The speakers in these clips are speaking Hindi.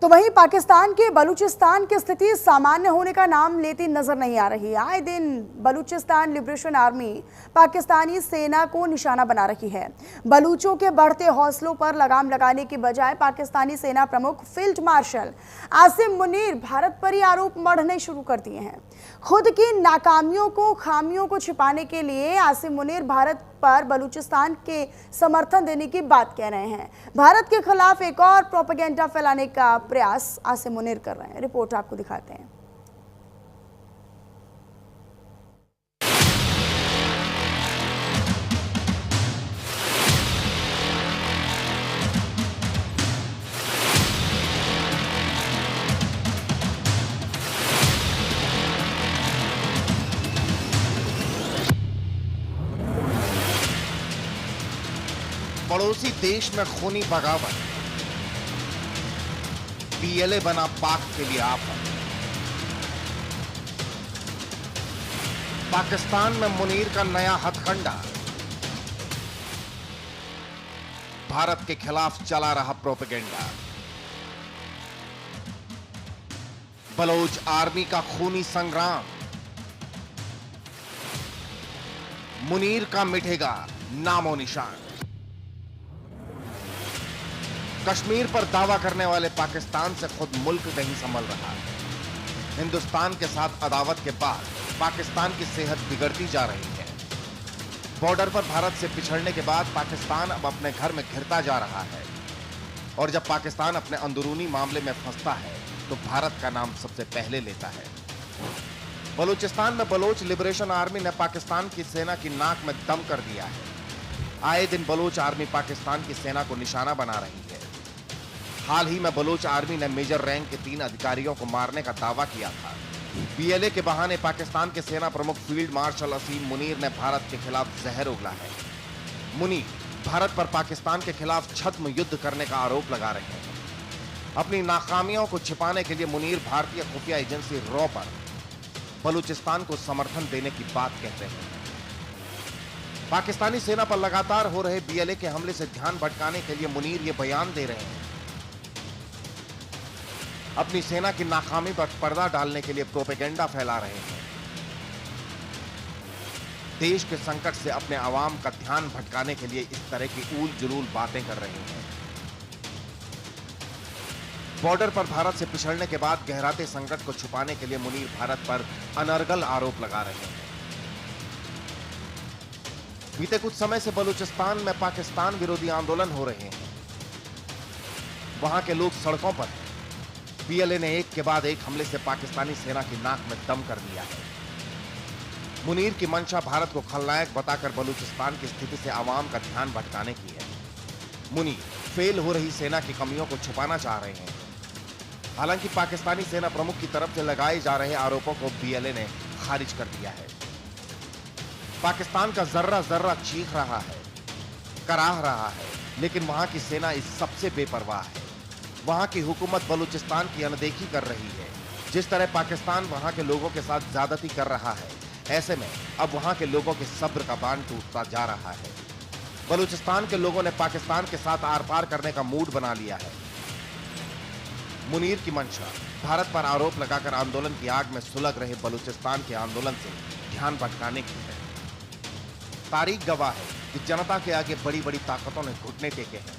तो वहीं पाकिस्तान के बलूचिस्तान की स्थिति सामान्य होने का नाम लेती नजर नहीं आ रही। आए दिन बलूचिस्तान लिबरेशन आर्मी पाकिस्तानी सेना को निशाना बना रही है। बलूचों के बढ़ते हौसलों पर लगाम लगाने की बजाय पाकिस्तानी सेना प्रमुख फील्ड मार्शल आसिम मुनीर भारत पर ही आरोप मढ़ने शुरू कर दिए हैं। खुद की नाकामियों को, खामियों को छिपाने के लिए आसिम मुनीर भारत पर बलूचिस्तान के समर्थन देने की बात कह रहे हैं। भारत के खिलाफ एक और प्रोपेगेंडा फैलाने का प्रयास आसिम मुनीर कर रहे हैं। रिपोर्ट आपको दिखाते हैं। पड़ोसी देश में खूनी बगावत, पीएलए बना पाक के लिए आफत। पाकिस्तान में मुनीर का नया हथकंडा, भारत के खिलाफ चला रहा प्रोपेगेंडा। बलोच आर्मी का खूनी संग्राम, मुनीर का मिटेगा नामो निशान। कश्मीर पर दावा करने वाले पाकिस्तान से खुद मुल्क नहीं संभल रहा। हिंदुस्तान के साथ अदावत के बाद पाकिस्तान की सेहत बिगड़ती जा रही है। बॉर्डर पर भारत से पिछड़ने के बाद पाकिस्तान अब अपने घर में घिरता जा रहा है। और जब पाकिस्तान अपने अंदरूनी मामले में फंसता है तो भारत का नाम सबसे पहले लेता है। बलूचिस्तान में बलोच लिबरेशन आर्मी ने पाकिस्तान की सेना की नाक में दम कर दिया है। आए दिन बलोच आर्मी पाकिस्तान की सेना को निशाना बना रही है। हाल ही में बलोच आर्मी ने मेजर रैंक के 3 अधिकारियों को मारने का दावा किया था। पीएलए के बहाने पाकिस्तान के सेना प्रमुख फील्ड मार्शल आसिम मुनीर ने भारत के खिलाफ जहर उगला है। मुनीर भारत पर पाकिस्तान के खिलाफ छद्म युद्ध करने का आरोप लगा रहे हैं। अपनी नाकामियों को छिपाने के लिए मुनीर भारतीय खुफिया एजेंसी रॉ पर बलूचिस्तान को समर्थन देने की बात कह रहे हैं। पाकिस्तानी सेना पर लगातार हो रहे पीएलए के हमले से ध्यान भटकाने के लिए मुनीर ये बयान दे रहे हैं। अपनी सेना की नाकामी पर पर्दा डालने के लिए प्रोपेगेंडा फैला रहे हैं। देश के संकट से अपने आवाम का ध्यान भटकाने के लिए इस तरह की ऊल जुलूल बातें कर रहे हैं। बॉर्डर पर भारत से पिछड़ने के बाद गहराते संकट को छुपाने के लिए मुनीर भारत पर अनर्गल आरोप लगा रहे हैं। बीते कुछ समय से बलूचिस्तान में पाकिस्तान विरोधी आंदोलन हो रहे हैं। वहां के लोग सड़कों पर हैं। पीएलए ने एक के बाद एक हमले से पाकिस्तानी सेना की नाक में दम कर दिया है। मुनीर की मंशा भारत को खलनायक बताकर बलूचिस्तान की स्थिति से आवाम का ध्यान भटकाने की है। मुनीर फेल हो रही सेना की कमियों को छुपाना चाह रहे हैं। हालांकि पाकिस्तानी सेना प्रमुख की तरफ से लगाए जा रहे आरोपों को पीएलए ने खारिज कर दिया है। पाकिस्तान का जर्रा जर्रा चीख रहा है, कराह रहा है, लेकिन वहां की सेना इस सबसे बेपरवाह है। वहां की हुकूमत बलूचिस्तान की अनदेखी कर रही है। जिस तरह पाकिस्तान वहां के लोगों के साथ ज्यादती कर रहा है, ऐसे में अब वहां के लोगों के सब्र का बांध टूटता जा रहा है। बलूचिस्तान के लोगों ने पाकिस्तान के साथ आर पार करने का मूड बना लिया है। मुनीर की मंशा भारत पर आरोप लगाकर आंदोलन की आग में सुलग रहे बलूचिस्तान के आंदोलन से ध्यान भटकाने की है। तारीख गवाह है कि जनता के आगे बड़ी बड़ी ताकतों ने घुटने टेके हैं।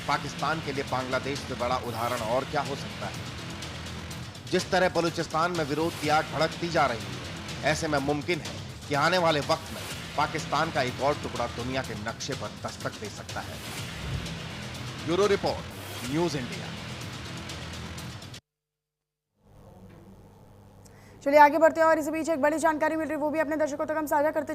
पाकिस्तान के लिए बांग्लादेश से बड़ा उदाहरण और क्या हो सकता है। जिस तरह बलूचिस्तान में विरोध की आग भड़कती जा रही है, ऐसे में मुमकिन है कि आने वाले वक्त में पाकिस्तान का एक और टुकड़ा दुनिया के नक्शे पर दस्तक दे सकता है। Bureau report, news India. चलिए आगे बढ़ते हैं और इसी बीच एक बड़ी जानकारी मिल रही है, वो भी अपने दर्शकों तक हम साझा करते